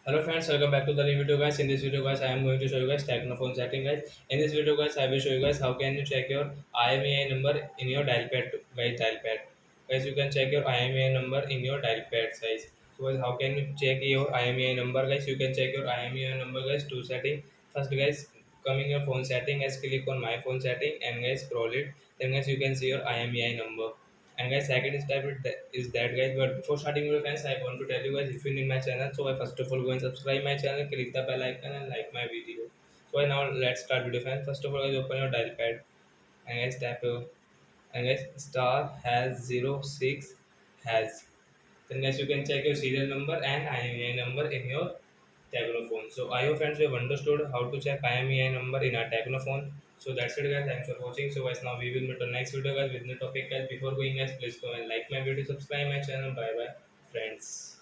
Hello friends, welcome back to the new video guys. In this video guys, I am going to show you guys Tecno phone setting guys. In this video guys, I will show you guys how can you check your IMEI number in your dial pad dial pad. Guys, you can check your IMEI number in your dial pad guys. So guys, how can you check your IMEI number guys? You can check your IMEI number guys to setting. First guys, come in your phone setting guys, click on my phone setting and guys scroll it. Then guys, you can see your IMEI number. And guys, second step is that guys. But before starting video, guys, I want to tell you guys if you're in my channel, so I first of all go and subscribe my channel, click the bell icon and like my video. So I now let's start video fans. First of all, guys, open your dial pad and guys tap your and guys star has 06 has. Then guys you can check your serial number and IMEI number in your Tecno phone. So I hope friends you have understood how to check IMEI number in our Tecno phone. So that's it guys. Thanks for watching. So guys now we will meet on next video guys with new topic guys. Before going guys, please go and like my video, subscribe my channel. Bye bye friends.